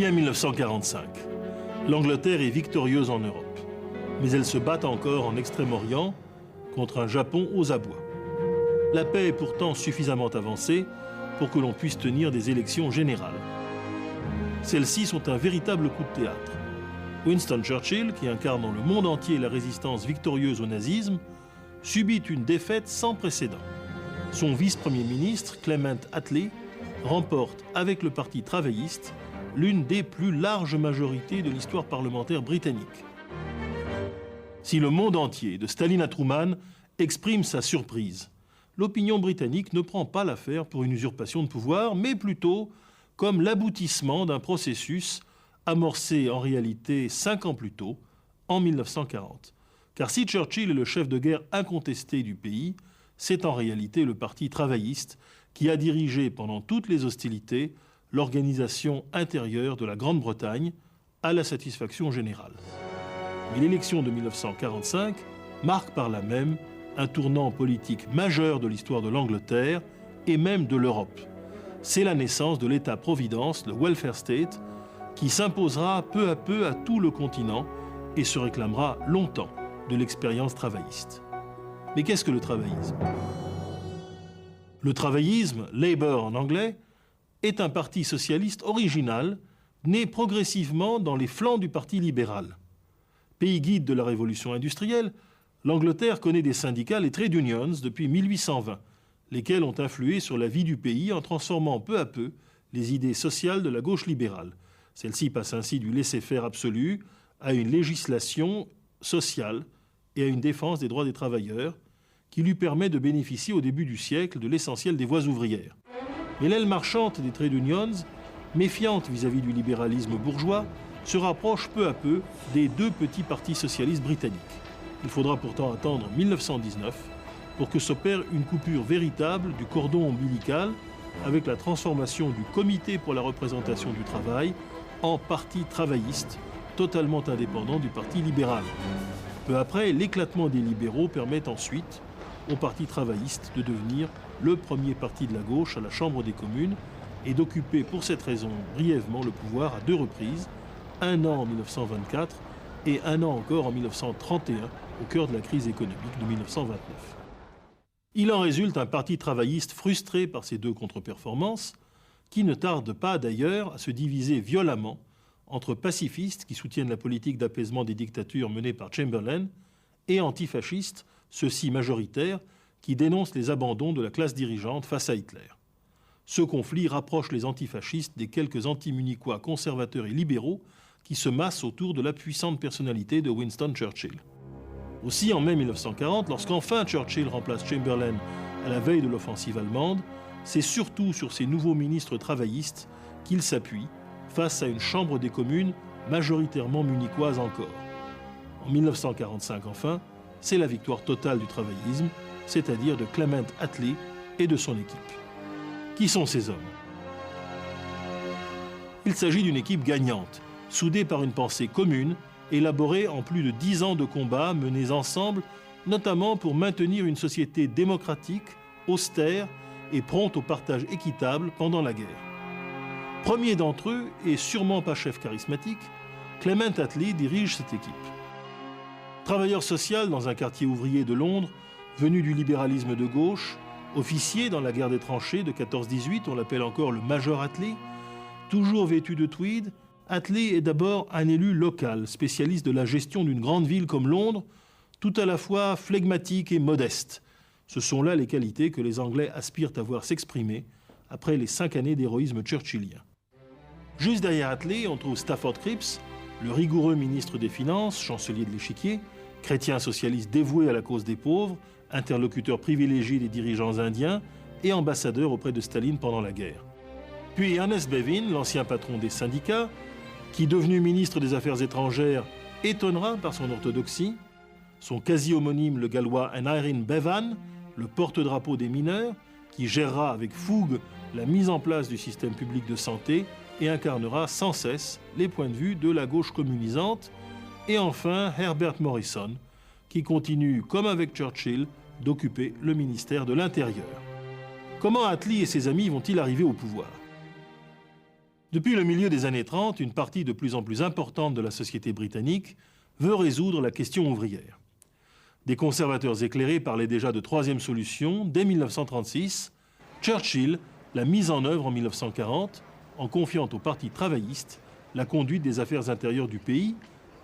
Juillet 1945. L'Angleterre est victorieuse en Europe, mais elle se bat encore en Extrême-Orient contre un Japon aux abois. La paix est pourtant suffisamment avancée pour que l'on puisse tenir des élections générales. Celles-ci sont un véritable coup de théâtre. Winston Churchill, qui incarne dans le monde entier la résistance victorieuse au nazisme, subit une défaite sans précédent. Son vice-premier ministre, Clement Attlee, remporte avec le Parti travailliste l'une des plus larges majorités de l'histoire parlementaire britannique. Si le monde entier, de Staline à Truman, exprime sa surprise, l'opinion britannique ne prend pas l'affaire pour une usurpation de pouvoir, mais plutôt comme l'aboutissement d'un processus amorcé en réalité 5 ans plus tôt, en 1940. Car si Churchill est le chef de guerre incontesté du pays, c'est en réalité le Parti travailliste qui a dirigé pendant toutes les hostilités l'organisation intérieure de la Grande-Bretagne à la satisfaction générale. Mais l'élection de 1945 marque par là même un tournant politique majeur de l'histoire de l'Angleterre et même de l'Europe. C'est la naissance de l'État-providence, le welfare state, qui s'imposera peu à peu à tout le continent et se réclamera longtemps de l'expérience travailliste. Mais qu'est-ce que le travaillisme ? Le travaillisme, Labour en anglais, est un parti socialiste original, né progressivement dans les flancs du Parti libéral. Pays guide de la révolution industrielle, l'Angleterre connaît des syndicats, les trade unions, depuis 1820, lesquels ont influé sur la vie du pays en transformant peu à peu les idées sociales de la gauche libérale. Celle-ci passe ainsi du laisser-faire absolu à une législation sociale et à une défense des droits des travailleurs qui lui permet de bénéficier au début du siècle de l'essentiel des voies ouvrières. Mais l'aile marchande des trade unions, méfiante vis-à-vis du libéralisme bourgeois, se rapproche peu à peu des deux petits partis socialistes britanniques. Il faudra pourtant attendre 1919 pour que s'opère une coupure véritable du cordon ombilical avec la transformation du Comité pour la représentation du travail en parti travailliste, totalement indépendant du Parti libéral. Peu après, l'éclatement des libéraux permet ensuite au Parti travailliste de devenir le premier parti de la gauche à la Chambre des communes et d'occuper pour cette raison brièvement le pouvoir à 2 reprises, un an en 1924 et un an encore en 1931, au cœur de la crise économique de 1929. Il en résulte un parti travailliste frustré par ces 2 contre-performances, qui ne tarde pas d'ailleurs à se diviser violemment entre pacifistes qui soutiennent la politique d'apaisement des dictatures menée par Chamberlain et antifascistes, ceux-ci majoritaires, qui dénoncent les abandons de la classe dirigeante face à Hitler. Ce conflit rapproche les antifascistes des quelques anti-munichois conservateurs et libéraux qui se massent autour de la puissante personnalité de Winston Churchill. Aussi, en mai 1940, lorsqu'enfin Churchill remplace Chamberlain à la veille de l'offensive allemande, c'est surtout sur ces nouveaux ministres travaillistes qu'il s'appuie face à une Chambre des communes majoritairement munichoise encore. En 1945, enfin, c'est la victoire totale du travaillisme, c'est-à-dire de Clement Attlee et de son équipe. Qui sont ces hommes ? Il s'agit d'une équipe gagnante, soudée par une pensée commune, élaborée en plus de 10 ans de combats menés ensemble, notamment pour maintenir une société démocratique, austère et prompte au partage équitable pendant la guerre. Premier d'entre eux, et sûrement pas chef charismatique, Clement Attlee dirige cette équipe. Travailleur social dans un quartier ouvrier de Londres, venu du libéralisme de gauche, officier dans la guerre des tranchées de 14-18, on l'appelle encore le Major Attlee, toujours vêtu de tweed, Attlee est d'abord un élu local, spécialiste de la gestion d'une grande ville comme Londres, tout à la fois flegmatique et modeste. Ce sont là les qualités que les Anglais aspirent à voir s'exprimer après les 5 années d'héroïsme churchillien. Juste derrière Attlee, on trouve Stafford Cripps, le rigoureux ministre des Finances, chancelier de l'Échiquier, chrétien socialiste dévoué à la cause des pauvres, interlocuteur privilégié des dirigeants indiens et ambassadeur auprès de Staline pendant la guerre. Puis Ernest Bevin, l'ancien patron des syndicats, qui, devenu ministre des Affaires étrangères, étonnera par son orthodoxie, son quasi-homonyme le gallois Aneurin Bevan, le porte-drapeau des mineurs, qui gérera avec fougue la mise en place du système public de santé et incarnera sans cesse les points de vue de la gauche communisante, et enfin Herbert Morrison, qui continue, comme avec Churchill, d'occuper le ministère de l'Intérieur. Comment Attlee et ses amis vont-ils arriver au pouvoir ? Depuis le milieu des années 30, une partie de plus en plus importante de la société britannique veut résoudre la question ouvrière. Des conservateurs éclairés parlaient déjà de troisième solution dès 1936. Churchill l'a mise en œuvre en 1940 en confiant au Parti travailliste la conduite des affaires intérieures du pays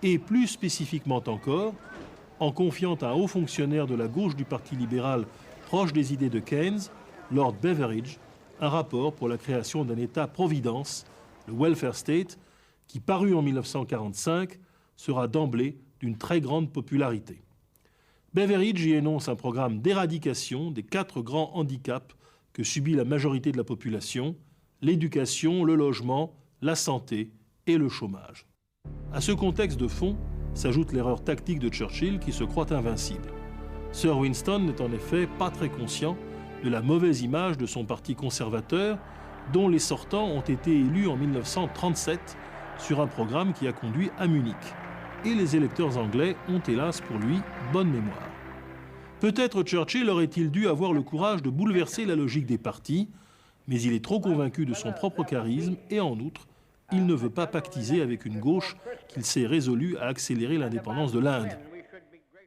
et plus spécifiquement encore en confiant à un haut fonctionnaire de la gauche du Parti libéral proche des idées de Keynes, Lord Beveridge, un rapport pour la création d'un État-providence, le Welfare State, qui, paru en 1945, sera d'emblée d'une très grande popularité. Beveridge y énonce un programme d'éradication des 4 grands handicaps que subit la majorité de la population, l'éducation, le logement, la santé et le chômage. À ce contexte de fond s'ajoute l'erreur tactique de Churchill qui se croit invincible. Sir Winston n'est en effet pas très conscient de la mauvaise image de son parti conservateur, dont les sortants ont été élus en 1937 sur un programme qui a conduit à Munich. Et les électeurs anglais ont hélas pour lui bonne mémoire. Peut-être Churchill aurait-il dû avoir le courage de bouleverser la logique des partis, mais il est trop convaincu de son propre charisme et en outre, il ne veut pas pactiser avec une gauche qu'il s'est résolu à accélérer l'indépendance de l'Inde.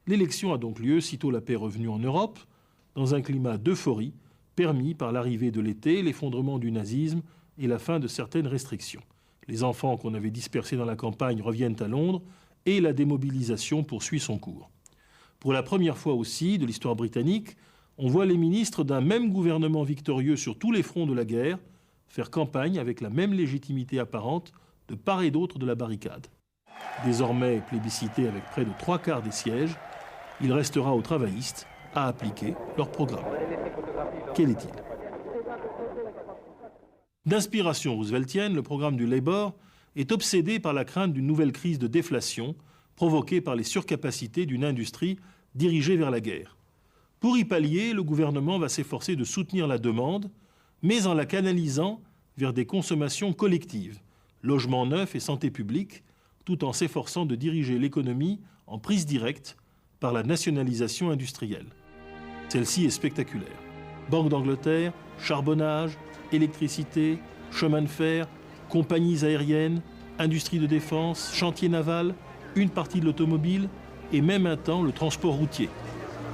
L'élection a donc lieu sitôt la paix revenue en Europe, dans un climat d'euphorie permis par l'arrivée de l'été, l'effondrement du nazisme et la fin de certaines restrictions. Les enfants qu'on avait dispersés dans la campagne reviennent à Londres et la démobilisation poursuit son cours. Pour la première fois aussi de l'histoire britannique, on voit les ministres d'un même gouvernement victorieux sur tous les fronts de la guerre faire campagne avec la même légitimité apparente de part et d'autre de la barricade. Désormais plébiscité avec près de 3/4 des sièges, il restera aux travaillistes à appliquer leur programme. Quel est-il ? D'inspiration rooseveltienne, le programme du Labour est obsédé par la crainte d'une nouvelle crise de déflation provoquée par les surcapacités d'une industrie dirigée vers la guerre. Pour y pallier, le gouvernement va s'efforcer de soutenir la demande, mais en la canalisant vers des consommations collectives, logements neufs et santé publique, tout en s'efforçant de diriger l'économie en prise directe par la nationalisation industrielle. Celle-ci est spectaculaire. Banque d'Angleterre, charbonnage, électricité, chemin de fer, compagnies aériennes, industrie de défense, chantier naval, une partie de l'automobile et même un temps le transport routier.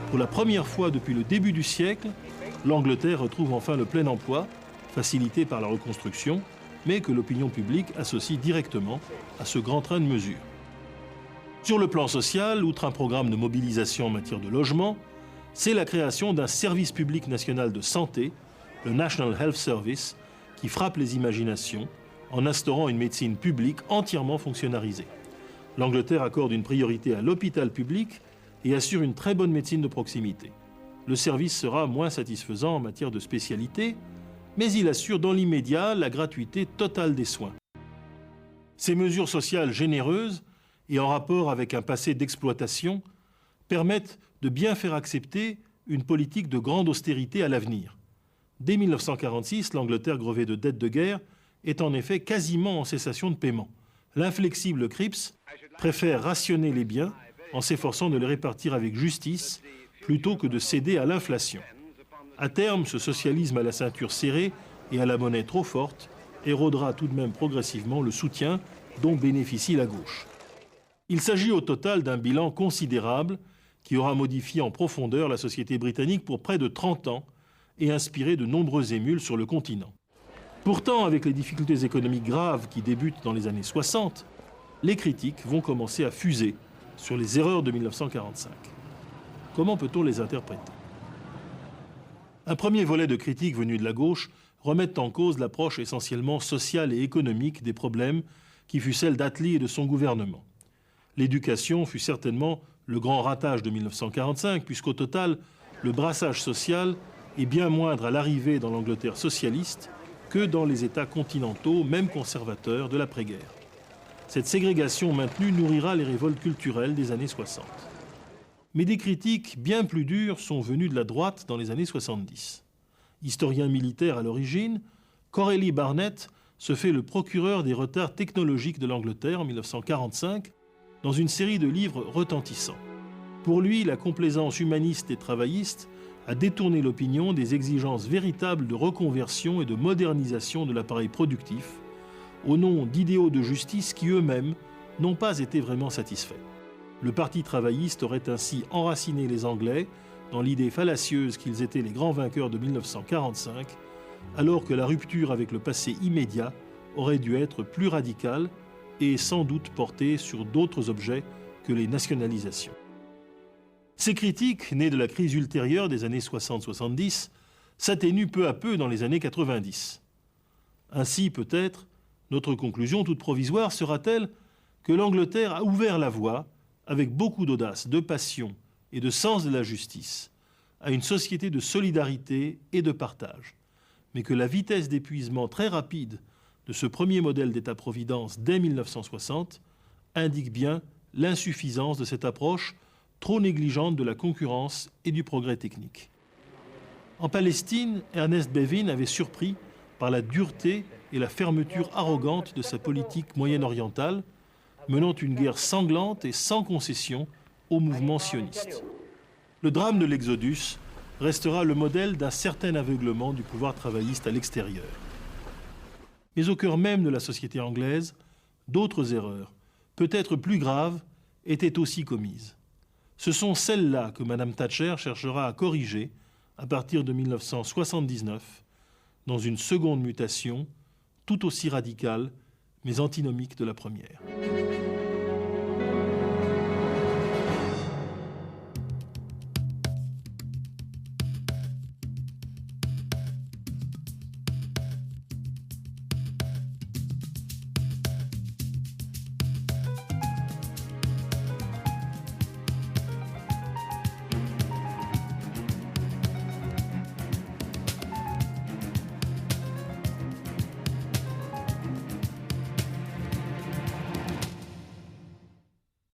Pour la première fois depuis le début du siècle, l'Angleterre retrouve enfin le plein emploi, facilité par la reconstruction, mais que l'opinion publique associe directement à ce grand train de mesures. Sur le plan social, outre un programme de mobilisation en matière de logement, c'est la création d'un service public national de santé, le National Health Service, qui frappe les imaginations en instaurant une médecine publique entièrement fonctionnalisée. L'Angleterre accorde une priorité à l'hôpital public et assure une très bonne médecine de proximité. Le service sera moins satisfaisant en matière de spécialité, mais il assure dans l'immédiat la gratuité totale des soins. Ces mesures sociales généreuses et en rapport avec un passé d'exploitation permettent de bien faire accepter une politique de grande austérité à l'avenir. Dès 1946, l'Angleterre grevée de dettes de guerre est en effet quasiment en cessation de paiement. L'inflexible Cripps préfère rationner les biens en s'efforçant de les répartir avec justice plutôt que de céder à l'inflation. À terme, ce socialisme à la ceinture serrée et à la monnaie trop forte érodera tout de même progressivement le soutien dont bénéficie la gauche. Il s'agit au total d'un bilan considérable qui aura modifié en profondeur la société britannique pour près de 30 ans et inspiré de nombreuses émules sur le continent. Pourtant, avec les difficultés économiques graves qui débutent dans les années 60, les critiques vont commencer à fuser sur les erreurs de 1945. Comment peut-on les interpréter ? Un premier volet de critiques venues de la gauche remet en cause l'approche essentiellement sociale et économique des problèmes qui fut celle d'Attlee et de son gouvernement. L'éducation fut certainement le grand ratage de 1945, puisqu'au total, le brassage social est bien moindre à l'arrivée dans l'Angleterre socialiste que dans les États continentaux, même conservateurs, de l'après-guerre. Cette ségrégation maintenue nourrira les révoltes culturelles des années 60. Mais des critiques bien plus dures sont venues de la droite dans les années 70. Historien militaire à l'origine, Coralie Barnett se fait le procureur des retards technologiques de l'Angleterre en 1945 dans une série de livres retentissants. Pour lui, la complaisance humaniste et travailliste a détourné l'opinion des exigences véritables de reconversion et de modernisation de l'appareil productif, au nom d'idéaux de justice qui eux-mêmes n'ont pas été vraiment satisfaits. Le Parti travailliste aurait ainsi enraciné les Anglais dans l'idée fallacieuse qu'ils étaient les grands vainqueurs de 1945, alors que la rupture avec le passé immédiat aurait dû être plus radicale et sans doute portée sur d'autres objets que les nationalisations. Ces critiques, nées de la crise ultérieure des années 60-70, s'atténuent peu à peu dans les années 90. Ainsi, peut-être, notre conclusion toute provisoire sera-t-elle que l'Angleterre a ouvert la voie, avec beaucoup d'audace, de passion et de sens de la justice, à une société de solidarité et de partage, mais que la vitesse d'épuisement très rapide de ce premier modèle d'État-providence dès 1960 indique bien l'insuffisance de cette approche trop négligente de la concurrence et du progrès technique. En Palestine, Ernest Bevin avait surpris par la dureté et la fermeture arrogante de sa politique moyen-orientale, menant une guerre sanglante et sans concession au mouvement sioniste. Le drame de l'Exodus restera le modèle d'un certain aveuglement du pouvoir travailliste à l'extérieur. Mais au cœur même de la société anglaise, d'autres erreurs, peut-être plus graves, étaient aussi commises. Ce sont celles-là que Mme Thatcher cherchera à corriger à partir de 1979, dans une seconde mutation, tout aussi radicale, mais antinomique de la première.